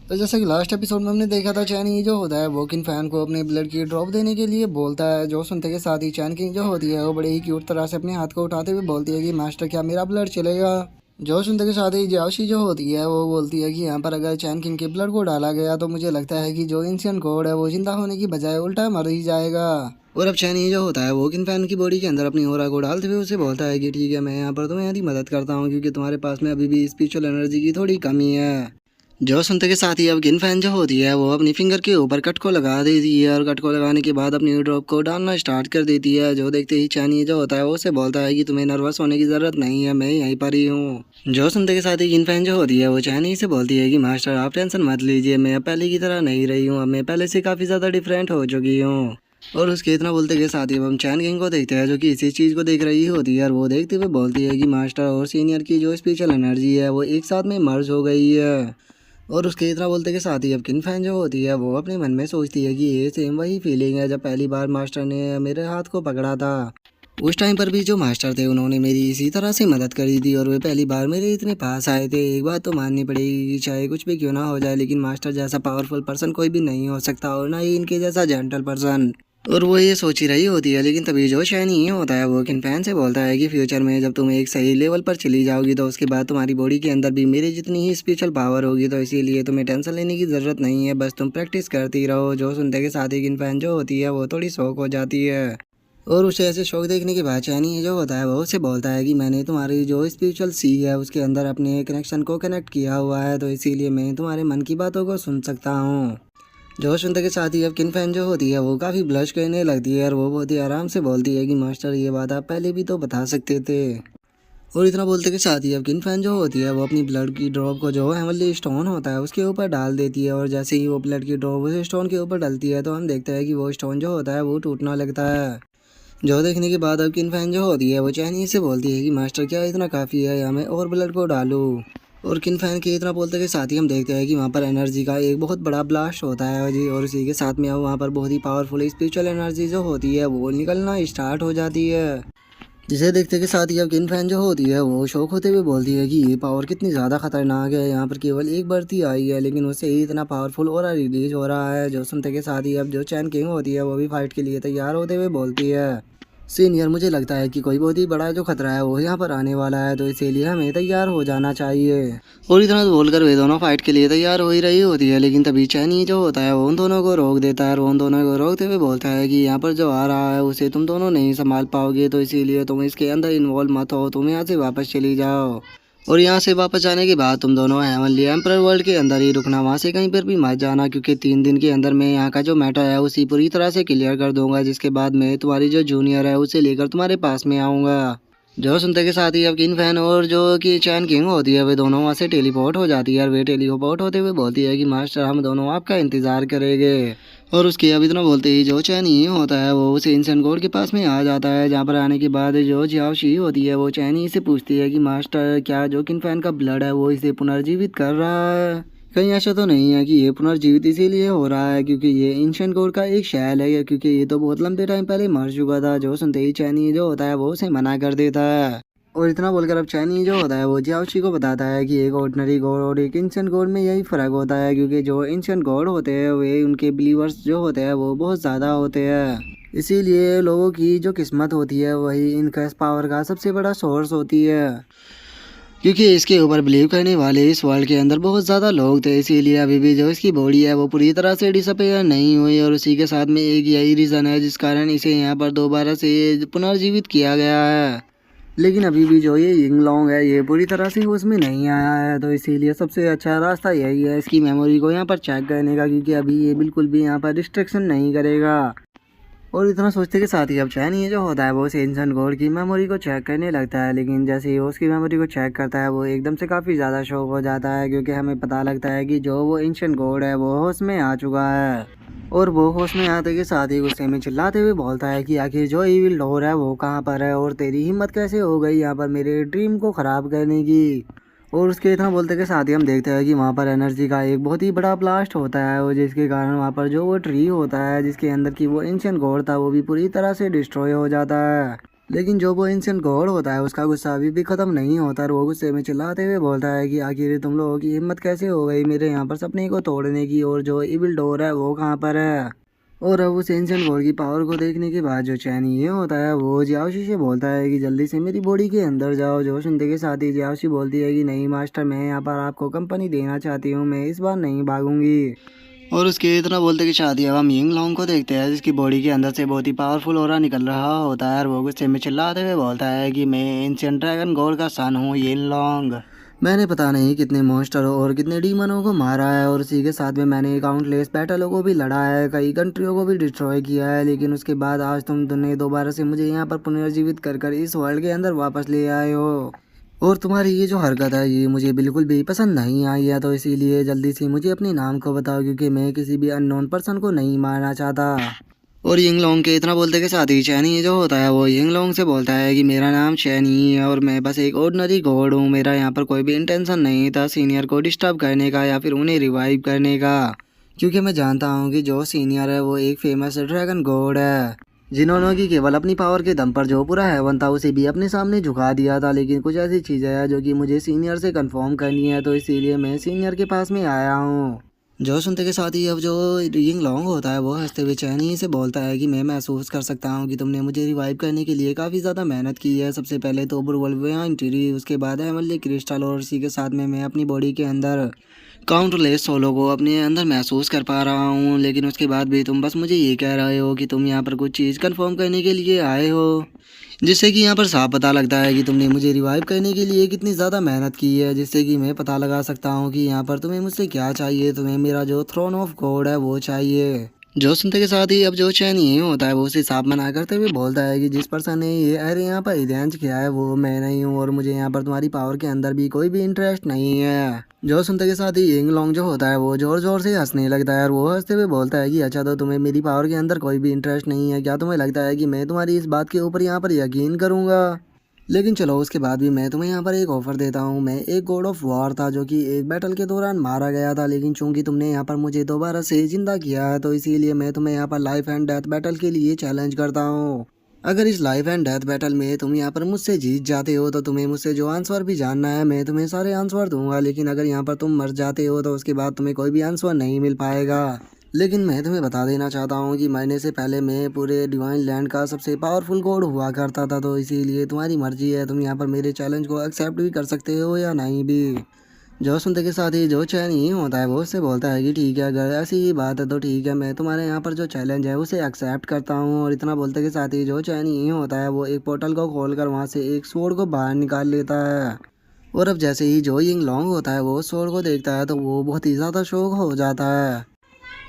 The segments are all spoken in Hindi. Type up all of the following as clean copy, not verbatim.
तो जैसे कि लास्ट एपिसोड में हमने देखा था, चैन ये जो होता है वो किन फैन को अपने ब्लड की ड्रॉप देने के लिए बोलता है। जो सुनते के साथ ही चैन किंग जो होती है वो बड़े ही क्यूट तरह से अपने हाथ को उठाते हुए बोलती है कि मास्टर क्या मेरा ब्लड चलेगा। जो सुनते के साथ ही जाओशी जो होती है वो बोलती है कि यहाँ पर अगर चैन किंग के ब्लड को डाला गया तो मुझे लगता है कि जो एंशियंट गॉड है वो जिंदा होने की बजाय उल्टा मर ही जाएगा। और अब चैन ये जो होता है वो किन फैन की बॉडी के अंदर अपनी ऑरा को डालते हुए उसे बोलता है कि ठीक है, मैं यहाँ पर तुम्हें यदि मदद करता हूँ क्योंकि तुम्हारे पास में अभी भी स्पिरिचुअल एनर्जी की थोड़ी कमी है। जो सुनते के साथ ही अब गिन फैन जो होती है वो अपनी फिंगर के ऊपर कट को लगा देती है और कट को लगाने के बाद अपनी ड्रॉप को डालना स्टार्ट कर देती है। जो देखते ही चैनी जो होता है वो उसे बोलता है कि तुम्हें नर्वस होने की ज़रूरत नहीं है, मैं यहीं पर ही हूँ। जो सुनते के साथ ही गिन फैन जो होती है वो चैनी से बोलती है कि मास्टर आप टेंशन मत लीजिए, मैं अब पहले की तरह नहीं रही हूँ, अब मैं पहले से काफ़ी ज़्यादा डिफरेंट हो चुकी हूँ। और उसके इतना बोलते के साथ ही हम चैन किंग को देखते हैं जो कि इसी चीज़ को देख रही होती है और वो देखते हुए बोलती है कि मास्टर और सीनियर की जो स्पेशल एनर्जी है वो एक साथ में मर्ज हो गई है। और उसके इतना बोलते के साथ ही अब किन फैन जो होती है वो अपने मन में सोचती है कि ये सेम वही फीलिंग है जब पहली बार मास्टर ने मेरे हाथ को पकड़ा था। उस टाइम पर भी जो मास्टर थे उन्होंने मेरी इसी तरह से मदद करी थी और वे पहली बार मेरे इतने पास आए थे। एक बात तो माननी पड़ेगी कि चाहे कुछ भी क्यों ना हो जाए लेकिन मास्टर जैसा पावरफुल पर्सन कोई भी नहीं हो सकता और ना ही इनके जैसा जेंटल पर्सन। और वो ये सोच ही रही होती है लेकिन तभी जो शैनी ये होता है वो किन फैन से बोलता है कि फ्यूचर में जब तुम एक सही लेवल पर चली जाओगी तो उसके बाद तुम्हारी बॉडी के अंदर भी मेरी जितनी ही स्पेशल पावर होगी, तो इसीलिए तुम्हें टेंशन लेने की ज़रूरत नहीं है, बस तुम प्रैक्टिस करती रहो। जो सुनते के साथ ही किन फैन जो होती है वो थोड़ी शौक हो जाती है। और उसे ऐसे शौक देखने के बाद चैनी जो होता है वो उसे बोलता है कि मैंने तुम्हारी जो स्पिरिचुअल सी है उसके अंदर अपने कनेक्शन को कनेक्ट किया हुआ है, तो इसीलिए मैं तुम्हारे मन की बातों को सुन सकता हूँ। जो सुनते के साथ ही अब किन फैन जो होती है वो काफ़ी ब्लश करने लगती है और वो बहुत ही आराम से बोलती है कि मास्टर ये बात आप पहले भी तो बता सकते थे। और इतना बोलते के साथ ही अब किन फैन जो होती है वो अपनी ब्लड की ड्रॉप को जो हेमनली स्टोन होता है उसके ऊपर डाल देती है और जैसे ही वो ब्लड की ड्रॉप उस स्टोन के ऊपर डलती है तो हम देखते हैं कि वो स्टोन जो होता है वो टूटना लगता है। जो देखने के बाद अब किन फैन जो होती है वो चाइनीज से बोलती है कि मास्टर क्या इतना काफ़ी है या मैं और ब्लड को डालूँ। और किन फैन के इतना बोलते के साथ ही हम देखते हैं कि वहाँ पर एनर्जी का एक बहुत बड़ा ब्लास्ट होता है जी, और उसी के साथ में अब वहाँ पर बहुत ही पावरफुल स्पिरिचुअल एनर्जी जो होती है वो निकलना स्टार्ट हो जाती है। जिसे देखते के साथ ही अब किन फैन जो होती है वो शौक होते हुए बोलती है कि ये पावर कितनी ज़्यादा खतरनाक है, यहाँ पर केवल एक बढ़ती आई है लेकिन उससे ही इतना पावरफुल और रिलीज हो रहा है। जो सुनते के साथ ही अब जो चैन किंग होती है वो भी फाइट के लिए तैयार होते हुए बोलती है, सीनियर मुझे लगता है कि कोई बहुत ही बड़ा जो खतरा है वो यहाँ पर आने वाला है, तो इसीलिए हमें तैयार हो जाना चाहिए। और इतना तो बोलकर वे दोनों फाइट के लिए तैयार हो ही रही होती है लेकिन तभी चैनी जो होता है वो उन दोनों को रोक देता है और वो उन दोनों को रोकते हुए बोलता है कि यहाँ पर जो आ रहा है उसे तुम दोनों नहीं संभाल पाओगे, तो इसीलिए तुम इसके अंदर इन्वॉल्व मत हो, तुम यहाँ से वापस चली जाओ। और यहाँ से वापस जाने के बाद तुम दोनों हेवनली एम्परर वर्ल्ड के अंदर ही रुकना, वहाँ से कहीं पर भी मत जाना क्योंकि 3 दिन के अंदर मैं यहाँ का जो मैटर है उसी पूरी तरह से क्लियर कर दूंगा, जिसके बाद मैं तुम्हारी जो जूनियर है उसे लेकर तुम्हारे पास में आऊँगा। जो सुनते के साथ ही अब किन फैन और जो कि चैन किंग होती है वे दोनों वहाँ से टेलीपोर्ट हो जाती है और वे टेलीपोर्ट होते हुए बोलती है कि मास्टर हम दोनों आपका इंतज़ार करेंगे। और उसके अब इतना बोलते ही जो चैन ही होता है वो उस एंशिएंट गॉड के पास में आ जाता है, जहाँ पर आने के बाद जो जियाओ शी होती है वो चैनी से पूछती है कि मास्टर क्या जो किन फैन का ब्लड है वो इसे पुनर्जीवित कर रहा है, कहीं ऐसा तो नहीं है कि ये पुनर्जीवित इसीलिए हो रहा है क्योंकि ये एंशिएंट गॉड का एक शैल है, या क्योंकि ये तो बहुत लंबे टाइम पहले मर चुका था। जो सुनते ही चैनी जो होता है वो उसे मना कर देता है। और इतना बोलकर अब चैनी जो होता है वो जियाओशी को बताता है कि एक ऑर्डिनरी गॉड और एक एंशिएंट गॉड में यही फ़र्क होता है क्योंकि जो एंशिएंट गॉड होते हैं वे उनके बिलीवर्स जो होते हैं वो बहुत ज़्यादा होते हैं, इसीलिए लोगों की जो किस्मत होती है वही इनका पावर का सबसे बड़ा सोर्स होती है। क्योंकि इसके ऊपर बिलीव करने वाले इस वर्ल्ड के अंदर बहुत ज़्यादा लोग थे, इसीलिए अभी भी जो इसकी बॉडी है वो पूरी तरह से डिसअपेयर नहीं हुई और उसी के साथ में एक यही रीज़न है जिस कारण इसे यहाँ पर दोबारा से पुनर्जीवित किया गया है। लेकिन अभी भी जो ये यिंग लॉन्ग है ये पूरी तरह से उसमें नहीं आया है, तो इसीलिए सबसे अच्छा रास्ता यही है इसकी मेमोरी को यहाँ पर चेक करने का, क्योंकि अभी ये बिल्कुल भी यहाँ पर डिस्ट्रैक्शन नहीं करेगा। और इतना सोचते के साथ ही अब चैन ये जो होता है वो उस इंसान गॉड की मेमोरी को चेक करने लगता है, लेकिन जैसे ही वो उसकी मेमोरी को चेक करता है वो एकदम से काफ़ी ज़्यादा शॉक हो जाता है क्योंकि हमें पता लगता है कि जो वो एंशिएंट गॉड है वो होश में आ चुका है। और वो होश में आते के साथ ही गुस्से में चिल्लाते हुए बोलता है कि आखिर जो इविल डोर है वो कहाँ पर है और तेरी हिम्मत कैसे हो गई यहाँ पर मेरे ड्रीम को ख़राब करने की। और उसके इतना बोलते के साथ ही हम देखते हैं कि वहाँ पर एनर्जी का एक बहुत ही बड़ा ब्लास्ट होता है और जिसके कारण वहाँ पर जो वो ट्री होता है जिसके अंदर की वो एंशिएंट गॉड था वो भी पूरी तरह से डिस्ट्रॉय हो जाता है। लेकिन जो वो एंशिएंट गॉड होता है उसका गुस्सा अभी भी खत्म नहीं होता और वो गुस्से में चिल्लाते हुए बोलता है कि आखिर तुम लोगों की हिम्मत कैसे हो गई मेरे यहाँ पर सपने को तोड़ने की, और जो इविल डोर है वो कहाँ पर है। और अब उस एंशिएंट गॉड की पावर को देखने के बाद जो चैन ये होता है वो जियाओशी से बोलता है कि जल्दी से मेरी बॉडी के अंदर जाओ। जो सुनते के साथ ही जियाओशी बोलती है कि नहीं मास्टर, मैं यहाँ पर आपको कंपनी देना चाहती हूँ, मैं इस बार नहीं भागूंगी। और उसके इतना बोलते कि शादी अब हम यिंग लॉन्ग को देखते हैं जिसकी बॉडी के अंदर से बहुत ही पावरफुल ऑरा निकल रहा होता है और वो गुस्से में चिल्लाते हुए बोलता है कि मैं एंशिएंट ड्रैगन गॉड का सन हूँ यिंग लॉन्ग। मैंने पता नहीं कितने मॉन्स्टरों और कितने डीमनों को मारा है और उसी के साथ में मैंने काउंटलेस बैटलों को भी लड़ा है, कई कंट्रियों को भी डिस्ट्रॉय किया है, लेकिन उसके बाद आज तुमने दोबारा से मुझे यहाँ पर पुनर्जीवित कर इस वर्ल्ड के अंदर वापस ले आए हो। और तुम्हारी ये जो हरकत है ये मुझे बिल्कुल भी पसंद नहीं आई है, तो इसीलिए जल्दी से मुझे अपने नाम को बताओ क्योंकि मैं किसी भी अननोन पर्सन को नहीं मारना चाहता। और यिंगलोंग के इतना बोलते के साथ ही चैनी जो होता है वो यिंगलोंग से बोलता है कि मेरा नाम चैनी है और मैं बस एक ऑर्डिनरी गॉड हूँ, मेरा यहाँ पर कोई भी इंटेंशन नहीं था सीनियर को डिस्टर्ब करने का या फिर उन्हें रिवाइव करने का, क्योंकि मैं जानता हूँ कि जो सीनियर है वो एक फेमस ड्रैगन गॉड है जिन्होंने कि केवल अपनी पावर के दम पर जो पूरा हेवन था उसे भी अपने सामने झुका दिया था। लेकिन कुछ ऐसी चीज़ें हैं जो कि मुझे सीनियर से कंफर्म करनी है, तो इसीलिए मैं सीनियर के पास में आया हूँ। जो सुनते के साथ ही अब जो यिंग लॉन्ग होता है वो हंसते हुए चैनी से बोलता है कि मैं महसूस कर सकता हूँ कि तुमने मुझे रिवाइव करने के लिए काफ़ी ज़्यादा मेहनत की है। सबसे पहले तो बुलवुल्फिन, उसके बाद एमएलए क्रिस्टल और इसी के साथ में मैं अपनी बॉडी के अंदर काउंटलेस सोलो को अपने अंदर महसूस कर पा रहा हूँ, लेकिन उसके बाद भी तुम बस मुझे ये कह रहे हो कि तुम यहाँ पर कुछ चीज़ कंफर्म करने के लिए आए हो, जिससे कि यहाँ पर साफ पता लगता है कि तुमने मुझे रिवाइव करने के लिए कितनी ज़्यादा मेहनत की है, जिससे कि मैं पता लगा सकता हूँ कि यहाँ पर तुम्हें मुझसे क्या चाहिए। तुम्हें मेरा जो थ्रोन ऑफ गॉड है वो चाहिए। जो सुनते के साथ ही अब जो चैन ये होता है वो उसे साफ मना करते हुए बोलता है कि जिस पर्सन ने ये अरे यहाँ पर इवेंट किया है वो मैं नहीं हूँ और मुझे यहाँ पर तुम्हारी पावर के अंदर भी कोई भी इंटरेस्ट नहीं है। जो सुनते के साथ ही यिंग लॉन्ग जो होता है वो जोर जोर से हंसने लगता है और वो हंसते हुए बोलता है कि अच्छा तो तुम्हें मेरी पावर के अंदर कोई भी इंटरेस्ट नहीं है, क्या तुम्हें लगता है कि मैं तुम्हारी इस बात के ऊपर यहाँ पर यकीन करूँगा? लेकिन चलो उसके बाद भी मैं तुम्हें यहाँ पर एक ऑफर देता हूँ। मैं एक गॉड ऑफ वॉर था जो कि एक बैटल के दौरान मारा गया था, लेकिन चूंकि तुमने यहाँ पर मुझे दोबारा से जिंदा किया है तो इसीलिए मैं तुम्हें यहाँ पर लाइफ एंड डेथ बैटल के लिए चैलेंज करता हूँ। अगर इस लाइफ एंड डेथ बैटल में तुम यहाँ पर मुझसे जीत जाते हो तो तुम्हें मुझसे जो आंसर भी जानना है मैं तुम्हें सारे आंसर दूंगा, लेकिन अगर यहाँ पर तुम मर जाते हो तो उसके बाद तुम्हें कोई भी आंसर नहीं मिल पाएगा। लेकिन मैं तुम्हें बता देना चाहता हूँ कि मरने से पहले मैं पूरे डिवाइन लैंड का सबसे पावरफुल गॉड हुआ करता था, तो इसीलिए तुम्हारी मर्जी है, तुम यहाँ पर मेरे चैलेंज को एक्सेप्ट भी कर सकते हो या नहीं भी। जो सुनते के साथ ही जो चैन ही होता है वो उससे बोलता है कि ठीक है, अगर ऐसी ही बात है तो ठीक है, मैं तुम्हारे यहाँ पर जो चैलेंज है उसे एक्सेप्ट करता हूँ। और इतना बोलते के साथ ही जो चैन ही होता है वो एक पोर्टल को खोलकर वहाँ से एक स्वॉर्ड को बाहर निकाल लेता है। और अब जैसे ही जो यिंग लॉन्ग होता है वो स्वॉर्ड को देखता है तो वो बहुत ही ज़्यादा शौक हो जाता है।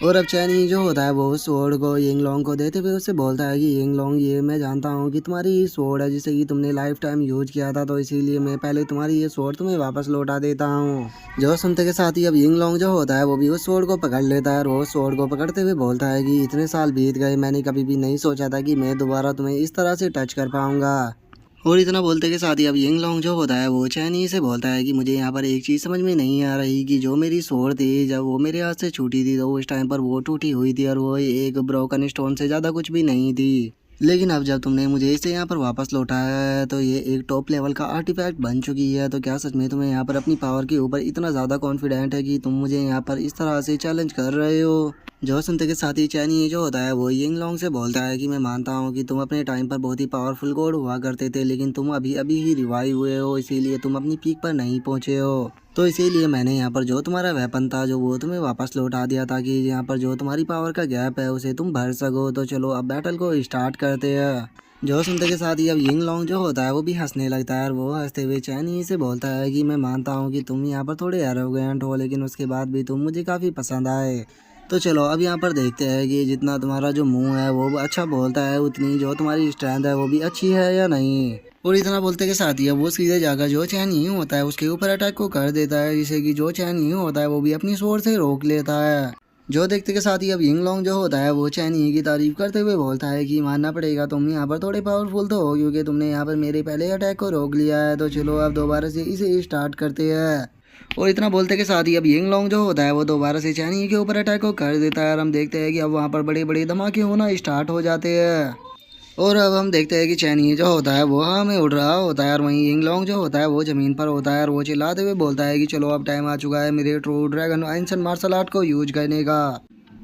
और अब चैनी जो होता है वो स्वॉर्ड को यिंग लॉन्ग को देते हुए उससे बोलता है कि यिंग लॉन्ग ये मैं जानता हूँ कि तुम्हारी ये स्वॉर्ड है जिसे कि तुमने लाइफ टाइम यूज किया था, तो इसीलिए मैं पहले तुम्हारी ये स्वॉर्ड तुम्हें वापस लौटा देता हूँ। जो सुनते के साथ ही अब यिंग लॉन्ग जो होता है वो भी उस स्वॉर्ड को पकड़ लेता है और वो स्वॉर्ड को पकड़ते हुए बोलता है कि इतने साल बीत गए, मैंने कभी भी नहीं सोचा था कि मैं दोबारा तुम्हें इस तरह से टच कर पाऊंगा। और इतना बोलते के साथ ही अब यिंग लॉन्ग जो होता है वो चैनी से बोलता है कि मुझे यहाँ पर एक चीज़ समझ में नहीं आ रही कि जो मेरी स्वॉर्ड थी जब वो मेरे हाथ से छूटी थी तो उस टाइम पर वो टूटी हुई थी और वो एक ब्रोकन स्टोन से ज़्यादा कुछ भी नहीं थी, लेकिन अब जब तुमने मुझे इसे यहाँ पर वापस लौटाया है तो ये एक टॉप लेवल का आर्टिफैक्ट बन चुकी है। तो क्या सच में तुम्हें यहाँ पर अपनी पावर के ऊपर इतना ज़्यादा कॉन्फिडेंट है कि तुम मुझे यहाँ पर इस तरह से चैलेंज कर रहे हो? जो सुनते के साथ ही चैनी जो होता है वो यिंग लॉन्ग से बोलता है कि मैं मानता हूँ कि तुम अपने टाइम पर बहुत ही पावरफुल गॉड हुआ करते थे, लेकिन तुम अभी अभी ही रिवाइव हुए हो, इसीलिए तुम अपनी पीक पर नहीं पहुँचे हो। तो इसीलिए मैंने यहाँ पर जो तुम्हारा वेपन था जो वो तुम्हें वापस लौटा दिया ताकि यहाँ पर जो तुम्हारी पावर का गैप है उसे तुम भर सको। तो चलो अब बैटल को स्टार्ट करते हैं। जो सुनते के साथ ही अब यिंग लॉन्ग जो होता है वो भी हंसने लगता है और वो हंसते हुए चैनी से बोलता है कि मैं मानता हूँ कि तुम यहाँ पर थोड़े एरोगेंट हो, लेकिन उसके बाद भी तुम मुझे काफ़ी पसंद आए। तो चलो अब यहाँ पर देखते हैं कि जितना तुम्हारा जो मुंह है वो अच्छा बोलता है उतनी जो तुम्हारी स्ट्रेंथ है वो भी अच्छी है या नहीं। और इतना बोलते के साथ ही अब वो सीधे जाकर जो चैन ही होता है उसके ऊपर अटैक को कर देता है, जिससे कि जो चैन ही होता है वो भी अपनी स्वॉर्ड से रोक लेता है। जो देखते के साथ ही अब यिंग लॉन्ग जो होता है वो चैन ही की तारीफ करते हुए बोलता है कि मानना पड़ेगा तुम यहाँ पर थोड़े पावरफुल तो हो क्योंकि तुमने यहाँ पर मेरे पहले अटैक को रोक लिया है। तो चलो अब दोबारा से इसे स्टार्ट करते हैं। और इतना बोलते के साथ ही अब यिंग लॉन्ग जो होता है वो दोबारा से चैनी के ऊपर अटैक को कर देता है और हम देखते हैं कि अब वहाँ पर बड़े बड़े धमाके होना स्टार्ट हो जाते हैं। और अब हम देखते हैं कि चैनी जो होता है वो हवा में उड़ रहा होता है और वहीं यिंगलोंग जो होता है वो ज़मीन पर होता है और वो चिल्लाते हुए बोलता है कि चलो अब टाइम आ चुका है मेरे true dragon ancient martial art को यूज करने का।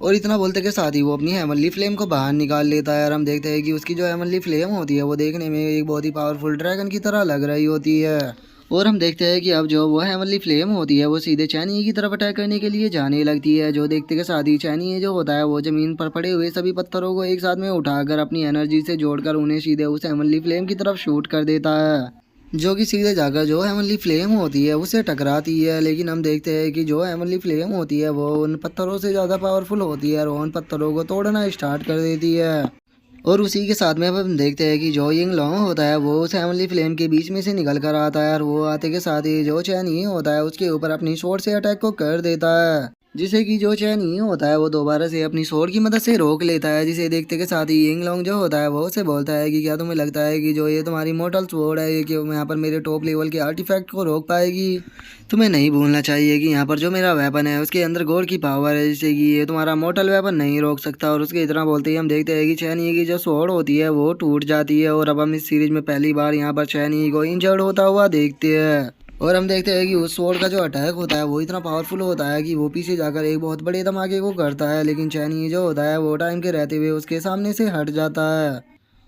और इतना बोलते के साथ ही वो अपनी हेवनली फ्लेम को बाहर निकाल लेता है और हम देखते हैं कि उसकी जो हेवनली फ्लेम होती है वो देखने में एक बहुत ही पावरफुल ड्रैगन की तरह लग रही होती है। और हम देखते हैं कि अब जो वो हेवनली फ्लेम होती है वो सीधे चैनी की तरफ अटैक करने के लिए जाने लगती है। जो देखते के साथ ही चैनी जो होता है वो जमीन पर पड़े हुए सभी पत्थरों को एक साथ में उठाकर अपनी एनर्जी से जोड़कर उन्हें सीधे उस हेवनली फ्लेम की तरफ शूट कर देता है, जो कि सीधे जाकर जो हेवनली फ्लेम होती है उससे टकराती है। लेकिन हम देखते हैं कि जो हेवनली फ्लेम होती है वो उन पत्थरों से ज़्यादा पावरफुल होती है और वो उन पत्थरों को तोड़ना स्टार्ट कर देती है। और उसी के साथ में अब हम देखते हैं कि जो यिंगलोंग होता है वो उस हेवनली फ्लेम के बीच में से निकल कर आता है और वो आते के साथ ही जो चैन ही होता है उसके ऊपर अपनी स्वॉर्ड से अटैक को कर देता है, जिसे कि जो चैन ही होता है वो दोबारा से अपनी स्वॉर्ड की मदद से रोक लेता है। जिसे देखते के साथ ही यिंगलोंग जो होता है वो उसे बोलता है कि क्या तुम्हें लगता है कि जो ये तुम्हारी मोर्टल स्वॉर्ड है ये कि यहाँ पर मेरे टॉप लेवल के आर्टिफैक्ट को रोक पाएगी? तुम्हें नहीं भूलना चाहिए कि यहाँ पर जो मेरा वेपन है उसके अंदर गॉड की पावर है, जिससे कि ये तुम्हारा मोर्टल वेपन नहीं रोक सकता। और उसके इतना बोलते ही हम देखते हैं कि चैनी की जो स्वॉर्ड होती है वो टूट जाती है और अब हम इस सीरीज में पहली बार यहाँ पर चैनी को इंजर्ड होता हुआ देखते हैं। और हम देखते हैं कि उस स्वॉर्ड का जो अटैक होता है वो इतना पावरफुल होता है कि वो पीछे जाकर एक बहुत बड़े धमाके को करता है, लेकिन चैनी जो होता है वो टाइम के रहते हुए उसके सामने से हट जाता है।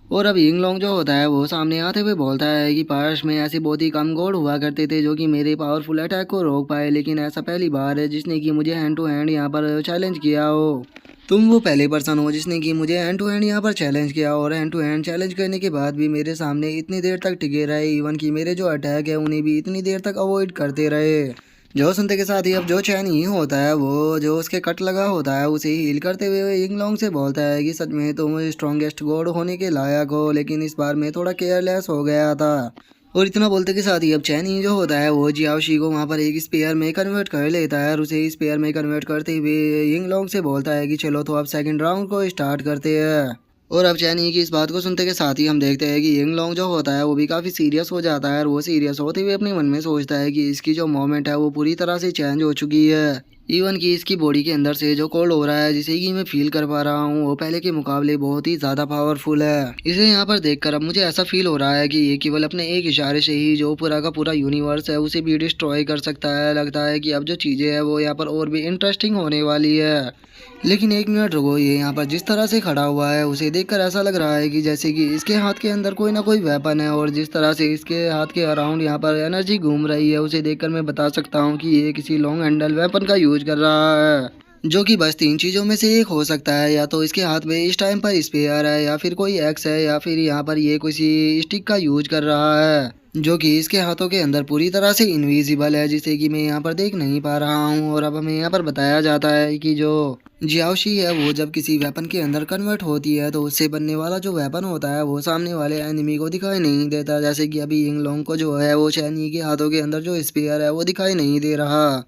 और अब यिंगलोंग जो होता है वो सामने आते हुए बोलता है कि पास में ऐसे बहुत ही कम गॉड हुआ करते थे जो कि मेरे पावरफुल अटैक को रोक पाए, लेकिन ऐसा पहली बार है जिसने कि मुझे हैंड टू हैंड यहाँ पर चैलेंज किया हो। तुम वो पहले पर्सन हो जिसने कि मुझे हैंड टू हैंड यहाँ पर चैलेंज किया और हैंड टू हैंड चैलेंज करने के बाद भी मेरे सामने इतनी देर तक टिके रहे, इवन कि मेरे जो अटैक है उन्हें भी इतनी देर तक अवॉइड करते रहे। जो सुनते के साथ ही अब जो चैन ही होता है वो जो उसके कट लगा होता है उसे हील करते हुए यिंगलोंग से बोलता है कि सच में तुम स्ट्रॉन्गेस्ट गॉड होने के लायक हो, लेकिन इस बार मैं थोड़ा केयरलेस हो गया था। और इतना बोलते के साथ ही अब चैन ही जो होता है वो जियाओशी को वहाँ पर एक स्पेयर में कन्वर्ट कर लेता है और उसे स्पेयर में कन्वर्ट करते हुए यिंगलोंग से बोलता है कि चलो तो अब सेकंड राउंड को स्टार्ट करते हैं। और अब चैनी की इस बात को सुनते के साथ ही हम देखते हैं कि यिंगलोंग जो होता है वो भी काफ़ी सीरियस हो जाता है और वो सीरियस होते हुए अपने मन में सोचता है कि इसकी जो मोमेंट है वो पूरी तरह से चेंज हो चुकी है। इवन कि इसकी बॉडी के अंदर से जो कोल्ड हो रहा है जिसे कि मैं फील कर पा रहा हूँ वो पहले के मुकाबले बहुत ही ज़्यादा पावरफुल है। इसे यहाँ पर देखकर अब मुझे ऐसा फील हो रहा है कि ये केवल अपने एक इशारे से ही जो पूरा का पूरा यूनिवर्स है उसे भी डिस्ट्रॉय कर सकता है। लगता है कि अब जो चीज़ें हैं वो यहाँ पर और भी इंटरेस्टिंग होने वाली है। लेकिन एक मिनट रुको, ये यहाँ पर जिस तरह से खड़ा हुआ है उसे देखकर ऐसा लग रहा है कि जैसे कि इसके हाथ के अंदर कोई ना कोई वेपन है और जिस तरह से इसके हाथ के अराउंड यहाँ पर एनर्जी घूम रही है उसे देखकर मैं बता सकता हूँ कि ये किसी लॉन्ग हैंडल वेपन का यूज कर रहा है, जो कि बस तीन चीज़ों में से एक हो सकता है। या तो इसके हाथ में इस टाइम पर स्पेयर है या फिर कोई एक्स है या फिर यहाँ पर ये किसी स्टिक का यूज कर रहा है जो कि इसके हाथों के अंदर पूरी तरह से इनविजिबल है, जिसे कि मैं यहाँ पर देख नहीं पा रहा हूँ। और अब हमें यहाँ पर बताया जाता है कि जो जियाओशी है वो जब किसी वेपन के अंदर कन्वर्ट होती है तो उससे बनने वाला जो वेपन होता है वो सामने वाले एनिमी को दिखाई नहीं देता। जैसे कि अभी यिंगलोंग को जो है वो चैनी के हाथों के अंदर जो स्पेयर है वो दिखाई नहीं दे रहा।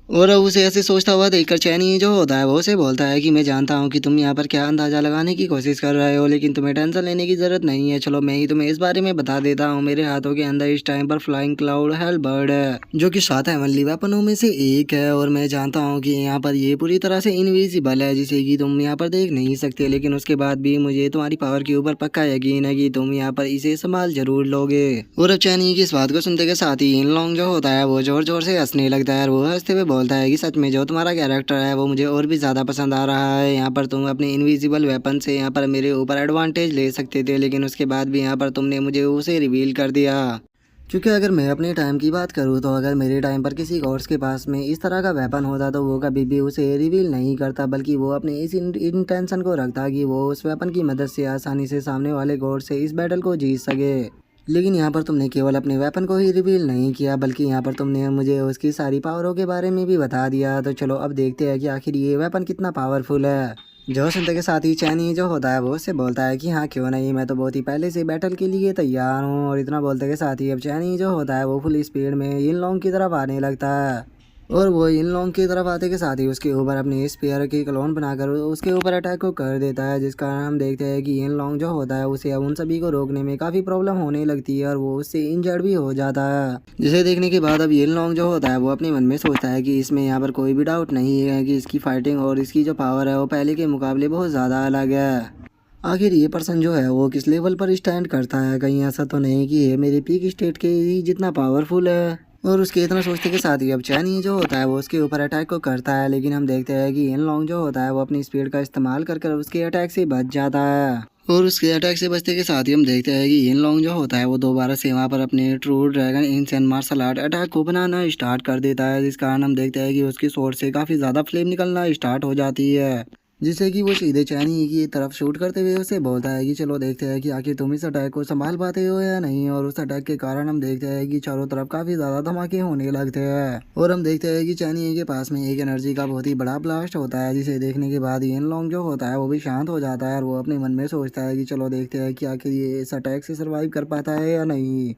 और अब उसे ऐसे सोचता हुआ देखकर चैनी जो होता है वो उसे बोलता है कि मैं जानता हूँ कि तुम यहाँ पर क्या अंदाज़ा लगाने की कोशिश कर रहे हो, लेकिन तुम्हें टेंशन लेने की ज़रूरत नहीं है। चलो मैं ही तुम्हें इस बारे में बता देता हूँ। मेरे हाथों के अंदर इस टाइम पर फ्लाइंग क्लाउड हेल बर्ड है जो कि 7 हेवनली वेपनों में से एक है और मैं जानता हूँ कि यहाँ पर ये पूरी तरह से इनविजिबल है जिसे कि तुम यहाँ पर देख नहीं सकते, लेकिन उसके बाद भी मुझे तुम्हारी पावर के ऊपर पक्का यकीन है कि तुम यहाँ पर इसे संभाल जरूर लोगे। और अब चैनी की इस बात को सुनते के साथ ही यिंगलोंग जो होता है वो जोर जोर से हंसने लगता है और वो हंसते हुए बोलता है कि सच में जो तुम्हारा कैरेक्टर है वो मुझे और भी ज़्यादा पसंद आ रहा है। यहाँ पर तुम अपने इनविजिबल वेपन से यहाँ पर मेरे ऊपर एडवांटेज ले सकते थे, लेकिन उसके बाद भी यहाँ पर तुमने मुझे उसे रिवील कर दिया। क्योंकि अगर मैं अपने टाइम की बात करूँ तो अगर मेरे टाइम पर किसी गॉड्स के पास में इस तरह का वेपन होता तो वो कभी भी उसे रिवील नहीं करता, बल्कि वो अपने इस इंटेंशन को रखता कि वो उस वेपन की मदद से आसानी से सामने वाले गॉड से इस बैटल को जीत सके। लेकिन यहाँ पर तुमने केवल अपने वेपन को ही रिवील नहीं किया बल्कि यहाँ पर तुमने मुझे उसकी सारी पावरों के बारे में भी बता दिया। तो चलो अब देखते हैं कि आखिर ये वेपन कितना पावरफुल है। जो सुनते के साथ ही चैनी जो होता है वो उससे बोलता है कि हाँ क्यों नहीं, मैं तो बहुत ही पहले से बैटल के लिए तैयार हूँ। और इतना बोलते के साथ ही अब चैनी जो होता है वो फुल स्पीड में यिंगलोंग की तरफ आने लगता है और वो यिंगलोंग की तरफ आते के साथ ही उसके ऊपर अपनी स्पेयर की क्लोन बनाकर उसके ऊपर अटैक को कर देता है, जिस कारण हम देखते हैं कि यिंगलोंग जो होता है उसे अब उन सभी को रोकने में काफ़ी प्रॉब्लम होने लगती है और वो उससे इंजर्ड भी हो जाता है। जिसे देखने के बाद अब यिंगलोंग जो होता है वो अपने मन में सोचता है कि इसमें यहाँ पर कोई भी डाउट नहीं है कि इसकी फाइटिंग और इसकी जो पावर है वो पहले के मुकाबले बहुत ज़्यादा अलग है। आखिर ये पर्सन जो है वो किस लेवल पर स्टैंड करता है, कहीं ऐसा तो नहीं कि ये मेरे पीक स्टेट के ही जितना पावरफुल है। और उसके इतना सोचते के साथ ही अब चैनी जो होता है वो उसके ऊपर अटैक को करता है, लेकिन हम देखते हैं कि इन लॉन्ग जो होता है वो अपनी स्पीड का इस्तेमाल कर कर उसके अटैक से बच जाता है। और उसके अटैक से बचने के साथ ही हम देखते हैं कि इन लॉन्ग जो होता है वो दोबारा से वहाँ पर अपने true dragon ancient martial art attack को बनाना स्टार्ट कर देता है, जिस कारण हम देखते हैं कि उसकी स्वॉर्ड से काफ़ी ज़्यादा फ्लेम निकलना स्टार्ट हो जाती है, जिससे कि वो सीधे चैनी की तरफ शूट करते हुए उसे बोलता है कि चलो देखते हैं कि आखिर तुम इस अटैक को संभाल पाते हो या नहीं। और उस अटैक के कारण हम देखते हैं कि चारों तरफ काफ़ी ज़्यादा धमाके होने लगते हैं और हम देखते हैं कि चैनी के पास में एक एनर्जी का बहुत ही बड़ा ब्लास्ट होता है, जिसे देखने के बाद येन लॉन्ग जो होता है वो भी शांत हो जाता है और वो अपने मन में सोचता है कि चलो देखते हैं कि आखिर ये इस अटैक से सर्वाइव कर पाता है या नहीं।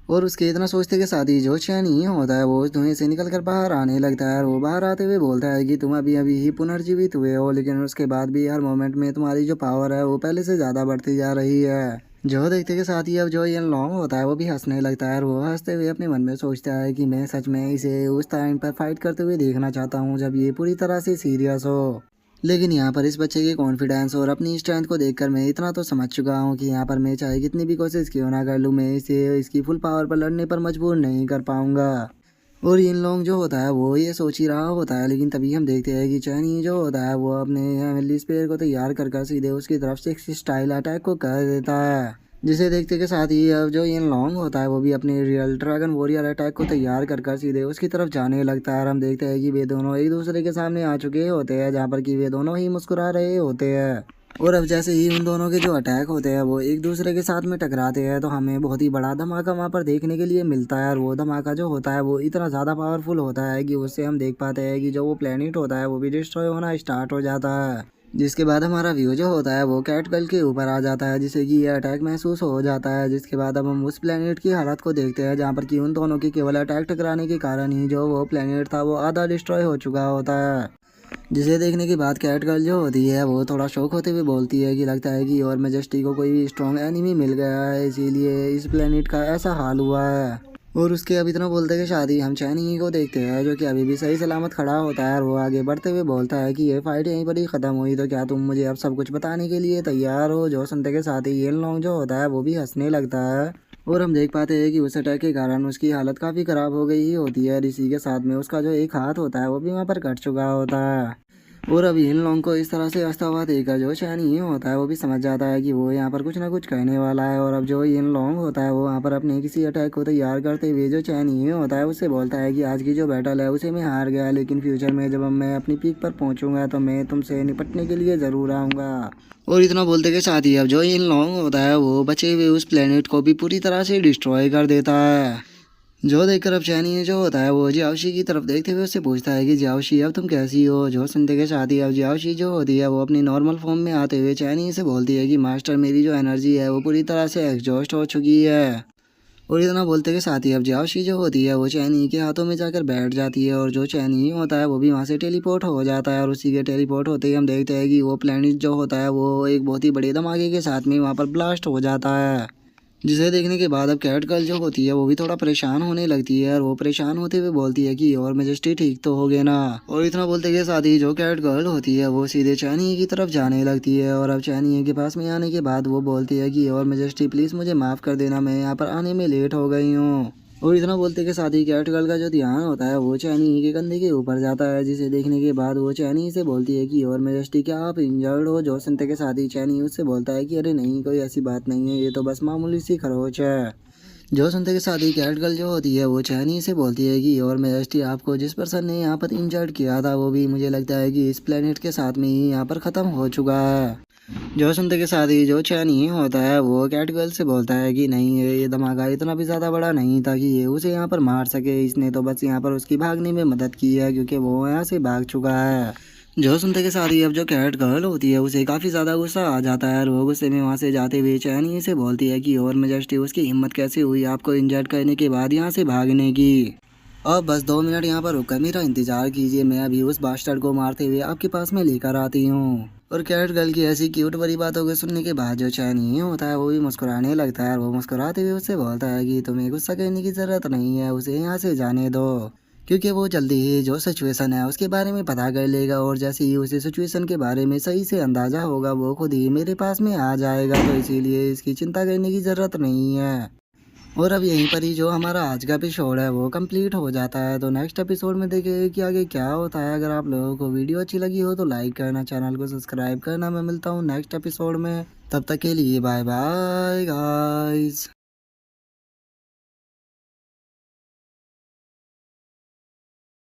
और उसके इतना सोचते के साथ ही जो चैनी होता है वो उस धुएं से निकल कर बाहर आने लगता है और वो बाहर आते हुए बोलता है कि तुम अभी अभी ही पुनर्जीवित हुए हो, लेकिन उसके बाद भी हर मोमेंट में तुम्हारी जो पावर है वो पहले से ज़्यादा बढ़ती जा रही है। जो देखते के साथ ही अब जो ये लॉन्ग होता है वो भी हंसने लगता है और वो हंसते हुए अपने मन में सोचता है कि मैं सच में इसे उस टाइम पर फाइट करते हुए देखना चाहता हूँ जब ये पूरी तरह से सीरियस हो। लेकिन यहाँ पर इस बच्चे के कॉन्फिडेंस और अपनी स्ट्रेंथ को देखकर मैं इतना तो समझ चुका हूँ कि यहाँ पर मैं चाहे कितनी भी कोशिश क्यों ना कर लूँ, मैं इसे इसकी फुल पावर पर लड़ने पर मजबूर नहीं कर पाऊंगा। और इन लोग जो होता है वो ये सोच ही रहा होता है, लेकिन तभी हम देखते हैं कि चैनी जो होता है वो अपने एमिली स्पेयर को तैयार कर कर सीधे उसकी तरफ से एक स्टाइल अटैक को कर देता है, जिसे देखते के साथ ही अब जो इन लॉन्ग होता है वो भी अपने रियल ड्रैगन वॉरियर अटैक को तैयार कर कर सीधे उसकी तरफ जाने लगता है। और हम देखते हैं कि वे दोनों एक दूसरे के सामने आ चुके होते हैं, जहाँ पर कि वे दोनों ही मुस्कुरा रहे होते हैं। और अब जैसे ही उन दोनों के जो अटैक होते हैं वो एक दूसरे के साथ में टकराते हैं तो हमें बहुत ही बड़ा धमाका वहाँ पर देखने के लिए मिलता है। और वो धमाका जो होता है वो इतना ज़्यादा पावरफुल होता है कि उससे हम देख पाते हैं कि जो वो प्लेनेट होता है वो भी डिस्ट्रॉय होना स्टार्ट हो जाता है, जिसके बाद हमारा व्यू जो होता है वो कैट गर्ल के ऊपर आ जाता है, जिससे कि ये अटैक महसूस हो जाता है। जिसके बाद अब हम उस प्लेनेट की हालत को देखते हैं जहाँ पर कि उन दोनों की केवल अटैक टकराने के कारण ही जो वो प्लेनेट था वो आधा डिस्ट्रॉय हो चुका होता है, जिसे देखने के बाद कैट गर्ल जो होती है वो थोड़ा शौक होते हुए बोलती है कि लगता है कि और मेजेस्टी को कोई स्ट्रॉन्ग एनिमी मिल गया है, इसीलिए इस प्लेनेट का ऐसा हाल हुआ है। और उसके अब इतना बोलते कि शादी हम चैनी को देखते हैं जो कि अभी भी सही सलामत खड़ा होता है और वो आगे बढ़ते हुए बोलता है कि ये फाइट यहीं पर ही ख़त्म हुई, तो क्या तुम मुझे अब सब कुछ बताने के लिए तैयार हो। जो सुनते के साथ ही ये लॉन्ग जो होता है वो भी हंसने लगता है और हम देख पाते हैं कि उस अटैक के कारण उसकी हालत काफ़ी ख़राब हो गई ही होती है और इसी के साथ में उसका जो एक हाथ होता है वो भी वहाँ पर कट चुका होता है। और अब इन लोगों को इस तरह से हंसता हुआ देखकर जो चैनी होता है वो भी समझ जाता है कि वो यहाँ पर कुछ ना कुछ कहने वाला है। और अब जो इन लॉन्ग होता है वो वहाँ पर अपने किसी अटैक को तैयार करते हुए जो चैनी होता है उससे बोलता है कि आज की जो बैटल है उसे मैं हार गया, लेकिन फ्यूचर में जब मैं अपनी पीक पर पहुँचूंगा तो मैं तुमसे निपटने के लिए ज़रूर आऊँगा। और इतना बोलते के साथ ही अब जो इन लॉन्ग होता है वो बचे हुए उस प्लेनेट को भी पूरी तरह से डिस्ट्रॉय कर देता है। जो देखकर अब चैनी जो होता है वो जियाओशी की तरफ देखते हुए उससे पूछता है कि जियाओशी अब तुम कैसी हो। जो सुनते के साथ ही अब जियाओशी जो होती है वो अपनी नॉर्मल फॉर्म में आते हुए चैनी से बोलती है कि मास्टर मेरी जो एनर्जी है वो पूरी तरह से एग्जॉस्ट हो चुकी है। और इतना बोलते के साथ ही अब जियाओशी जो होती है वो चैनी के हाथों में जाकर बैठ जाती है और जो चैनी होता है वो भी वहाँ से टेलीपोर्ट हो जाता है। और उसी के टेलीपोर्ट होते ही हम देखते हैं कि वो प्लेनेट जो होता है वो एक बहुत ही बड़े धमाके के साथ में वहाँ पर ब्लास्ट हो जाता है, जिसे देखने के बाद अब कैट गर्ल जो होती है वो भी थोड़ा परेशान होने लगती है और वो परेशान होते हुए बोलती है कि और मेजेस्टी ठीक तो हो गए ना। और इतना बोलते के साथ ही जो कैट गर्ल होती है वो सीधे चैनी की तरफ जाने लगती है और अब चैनी के पास में आने के बाद वो बोलती है कि और मेजेस्टी प्लीज़ मुझे माफ़ कर देना, मैं यहाँ पर आने में लेट हो गई हूँ। और इतना बोलते के साथ ही कैट गर्ल का जो ध्यान होता है वो चैनी के कंधे के ऊपर जाता है, जिसे देखने के बाद वो चैनी से बोलती है कि और मेजेस्टी क्या आप इंजर्ड हो। जो सुनते के साथ ही चैनी उससे बोलता है कि अरे नहीं, कोई ऐसी बात नहीं है, ये तो बस मामूली सी खरोच है। जो सुनते के साथ ही कैट गर्ल जो होती है वो चैनी से बोलती है कि और मेजेस्टी आपको जिस पर्सन ने यहाँ पर इंजर्ड किया था वो भी मुझे लगता है कि इस प्लेनेट के साथ में ही यहाँ पर ख़त्म हो चुका है। जो सुनते के साथ ही जो चैनी होता है वो कैट गर्ल से बोलता है कि नहीं, ये धमाका इतना भी ज़्यादा बड़ा नहीं था कि ये उसे यहाँ पर मार सके, इसने तो बस यहाँ पर उसकी भागने में मदद की है क्योंकि वो यहाँ से भाग चुका है। जो सुनते के साथ ही अब जो कैट गर्ल होती है उसे काफ़ी ज़्यादा गुस्सा आ जाता है और वो गुस्से में वहाँ से जाते हुए चैनी से बोलती है कि और मेजेस्टी उसकी हिम्मत कैसे हुई आपको इंजर्ड करने के बाद यहाँ से भागने की। अब बस 2 मिनट यहाँ पर रुककर मेरा इंतजार कीजिए, मैं अभी उस बास्टर्ड को मारते हुए आपके पास में लेकर आती हूँ। और कैट गर्ल की ऐसी क्यूट बड़ी बातों को सुनने के बाद जो चैनी होता है वो भी मुस्कुराने लगता है और वो मुस्कुराते हुए उससे बोलता है कि तुम्हें गुस्सा करने की ज़रूरत नहीं है, उसे यहाँ से जाने दो क्योंकि वो जल्दी ही जो सिचुएशन है उसके बारे में पता कर लेगा और जैसे ही उसे सिचुएशन के बारे में सही से अंदाज़ा होगा वो खुद ही मेरे पास में आ जाएगा, तो इसीलिए इसकी चिंता करने की ज़रूरत नहीं है। और अब यहीं पर ही जो हमारा आज का एपिसोड है वो कंप्लीट हो जाता है। तो नेक्स्ट एपिसोड में देखेंगे कि आगे क्या होता है। अगर आप लोगों को वीडियो अच्छी लगी हो तो लाइक करना, चैनल को सब्सक्राइब करना। मैं मिलता हूँ नेक्स्ट एपिसोड में, तब तक के लिए बाय बाय गाइस।